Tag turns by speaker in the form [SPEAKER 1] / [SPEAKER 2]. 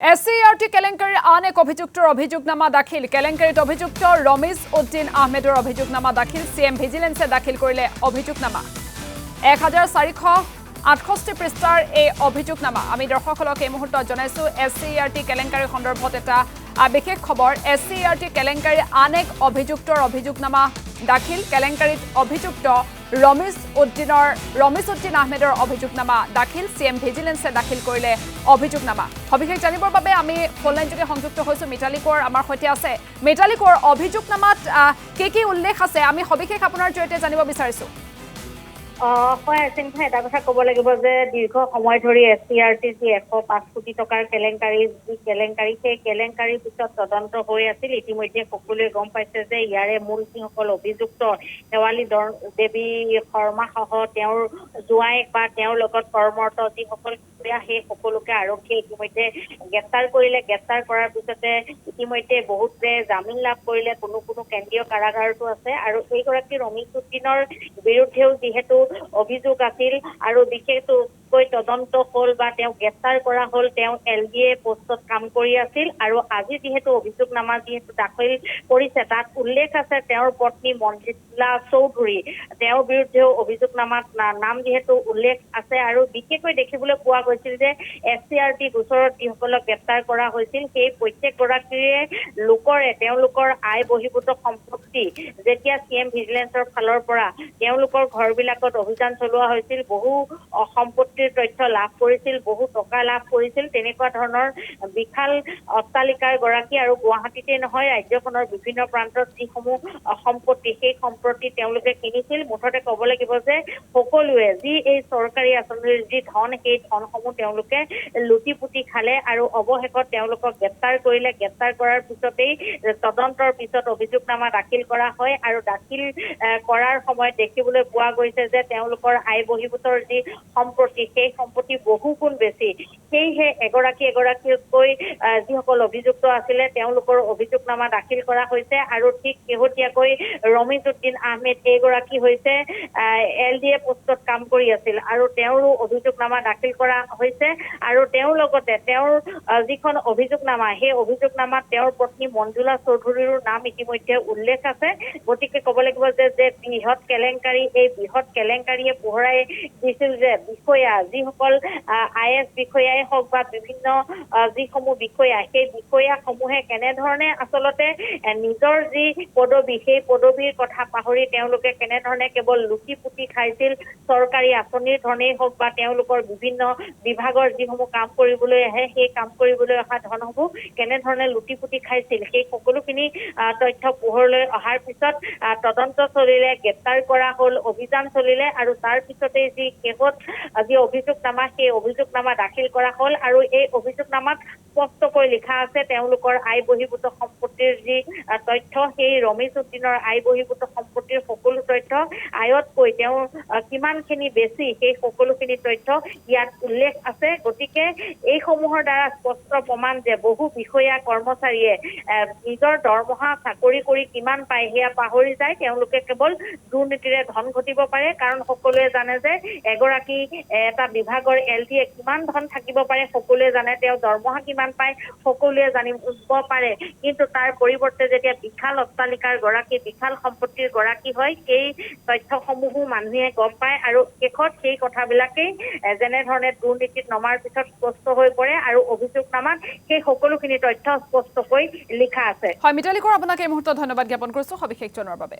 [SPEAKER 1] SCRT কেলেংকাৰীৰ আন এক অভিযুক্তৰ অভিযোগনামা দাখিল কেলেংকাৰীত অভিযুক্ত ৰমিজ উদ্দিন আহমেদৰ অভিযোগনামা দাখিল CM ভিজিলেন্সে দাখিল কৰিলে অভিযোগনামা 1468 পৃষ্ঠাৰ এই অভিযোগনামা আমি দৰ্শকসকলক এই মুহূৰ্তত জনাইছো SCRT কেলেংকাৰীৰ সন্দৰ্ভত এটা বিশেষ খবৰ SCRT কেলেংকাৰীৰ আন এক অভিযুক্তৰ অভিযোগনামা দাখিল কেলেংকাৰীত অভিযুক্ত ৰমিজ উদ্দিন আহমেদৰ অভিযোগনামা দাখিল CM ভিজিলেন্সে দাখিল কৰিলে অভিযোগনামা সবিশেষ জানিবৰ বাবে আমি ফোনলাইন যোগে সংযুক্ত হৈছো মিতালী কোঁৱৰ আমাৰ সৈতে আছে মিতালী কোঁৱৰ অভিযোগনামাত কি উল্লেখ আছে আমি সবিশেষ আপোনাৰ জৰিয়তে জানিব বিচাৰিছো
[SPEAKER 2] হয় চিন্তা এটা কথা ক'ব লাগিব যে দীৰ্ঘ সময় ধৰি SCRT 105 কোটি টকাৰ কেলেংকাৰী সেই কেলেংকাৰীৰ পিছত তদন্ত হৈ আছিল ইতিমধ্যে সকলোৱে গম পাইছে যে ইয়াৰে মূল যিসকল অভিযুক্ত শেৱালী দেৱী শৰ্মা সহ তেওঁৰ জোৱাইক বা তেওঁৰ লগত কৰ্মৰত যিসকল সেই সকলোকে আৰক্ষীয়ে ইতিমধ্যে গ্ৰেপ্তাৰ কৰিলে গ্ৰেপ্তাৰ কৰাৰ পিছতে ইতিমধ্যে বহুতে জামিন লাভ কৰিলে কোনো কেন্দ্ৰীয় কাৰাগাৰতো আছে আৰু এইগৰাকী ৰমিজ উদ্দিনৰ বিৰুদ্ধেও যিহেতু অভিযোগ আছিল আৰু বিশেষকৈ তদন্ত হল বা তেওঁ গ্ৰেপ্তাৰ কৰা হল তেওঁ LDA পোষ্টত কাম কৰি আছিল আৰু আজি যিহেতু অভিযোগনামা দাখিল কৰিছে তাত উল্লেখ আছে তেওঁৰ পত্নী মঞ্জিলা চৌধুৰী তেওঁৰ বিৰুদ্ধেও অভিযোগনামাত নাম যিহেতু উল্লেখ আছে আৰু বিশেষকৈ দেখিবলৈ পোৱা গৈছিল যে SCRT গোচৰত যিসকলক গ্ৰেপ্তাৰ কৰা হৈছিল সেই প্ৰত্যেকগৰাকীৰে লোকৰে তেওঁলোকৰ আয় বহিৰ্ভূত সম্পত্তি যেতিয়া CM ভিজিলেন্সৰ ফালৰ পৰা তেওঁলোকৰ ঘৰবিলাকত অভিযান চলোৱা হৈছিল বহু সম্পত্তিৰ তথ্য লাভ কৰিছিল বহু টকা লাভ কৰিছিল তেনেকুৱা ধৰণৰ বিশাল অট্টালিকাৰ গৰাকী আৰু গুৱাহাটীতে নহয় ৰাজ্যখনৰ বিভিন্ন প্ৰান্তত যিসমূহ সম্পত্তি সেই সম্পত্তি তেওঁলোকে কিনিছিল মুঠতে ক'ব লাগিব যে সকলোৱে যি এই চৰকাৰী আঁচনিৰ যি ধন সেই ধনসমূহ তেওঁলোকে লুটি পুতি খালে আৰু অৱশেষত তেওঁলোকক গ্ৰেপ্তাৰ কৰিলে গ্ৰেপ্তাৰ কৰাৰ পিছতেই তদন্তৰ পিছত অভিযোগনামা দাখিল কৰা হয় আৰু দাখিল কৰাৰ সময়ত দেখিবলৈ পোৱা গৈছে যে তেওঁলোকৰ আয় বহিৰ্ভূতৰ যি সম্পত্তি সেই সম্পত্তি বহু গুণ বেছি সেয়েহে এগৰাকীকৈ যিসকল অভিযুক্ত আছিলে তেওঁলোকৰ অভিযোগনামা দাখিল কৰা হৈছে আৰু ঠিক শেহতীয়াকৈ ৰমিজ উদ্দিন আহমেদ এইগৰাকী হৈছে LDA পোষ্টত কাম কৰি আছিল আৰু তেওঁৰো অভিযোগনামা দাখিল কৰা হৈছে আৰু তেওঁৰ লগতে তেওঁৰ যিখন অভিযোগনামা সেই অভিযোগনামাত তেওঁৰ পত্নী মঞ্জুলা চৌধুৰীৰো নাম ইতিমধ্যে উল্লেখ আছে গতিকে ক'ব লাগিব যে বৃহৎ কেলেংকাৰী এই বৃহৎ কেলেংকাৰীয়ে পোহৰাই দিছিল যে বিষয়া যিসকল IS বিষয়াই হওক বা বিভিন্ন যিসমূহ বিষয়া সেই বিষয়াসমূহে কেনেধৰণে আচলতে নিজৰ যি পদবী সেই পদবীৰ কথা পাহৰি তেওঁলোকে কেনেধৰণে কেৱল লুটি পুতি খাইছিল চৰকাৰী আঁচনিৰ ধনেই হওক বা তেওঁলোকৰ বিভিন্ন বিভাগৰ যিসমূহ কাম কৰিবলৈ আহে সেই কাম কৰিবলৈ অহা ধনসমূহ কেনেধৰণে লুটি পুতি খাইছিল সেই সকলোখিনি তথ্য পোহৰলৈ অহাৰ পিছত তদন্ত চলিলে গ্ৰেপ্তাৰ কৰা হল অভিযান চলিলে আৰু তাৰ পিছতে যি শেষত যি অভিযোগনামা সেই অভিযোগনামা দাখিল কৰা হল আৰু এই অভিযোগনামাত স্পষ্টকৈ লিখা আছে তেওঁলোকৰ আয় বহিৰ্ভূত সম্পত্তিৰ যি তথ্য সেই ৰমিজ উদ্দিনৰ আয় বহিৰ্ভূত সম্পত্তিৰ সকলো তথ্য আয়তকৈ তেওঁ কিমানখিনি বেছি সেই সকলোখিনি তথ্য ইয়াত উল্লেখ আছে গতিকে এইসমূহৰ দ্বাৰা স্পষ্ট প্ৰমাণ যে বহু বিষয়া কৰ্মচাৰীয়ে নিজৰ দৰমহা চাকৰি কৰি কিমান পায় সেয়া পাহৰি যায় তেওঁলোকে কেৱল দুৰ্নীতিৰে ধন ঘটিব পাৰে কাৰণ সকলোৱে জানে যে এগৰাকী এটা বিভাগৰ LDA কিমান ধন থাকিব পাৰে সকলোৱে জানে তেওঁ দৰমহা কিমান পায় সকলোৱে জানিব পাৰে কিন্তু তাৰ পৰিৱৰ্তে যেতিয়া বিশাল অট্টালিকাৰ গৰাকী বিশাল সম্পত্তিৰ গৰাকী হয় সেই তথ্যসমূহো মানুহে গম পায় আৰু শেষত সেই কথাবিলাকেই যেনেধৰণে দুৰ্নীতিত নমাৰ পিছত স্পষ্ট হৈ পৰে আৰু অভিযোগনামাত সেই সকলোখিনি তথ্য স্পষ্টকৈ লিখা আছে
[SPEAKER 1] হয় মিতালী কোঁৱৰ আপোনাক এই মুহূৰ্তত ধন্যবাদ জ্ঞাপন কৰিছো সবিশেষ জনোৱাৰ বাবে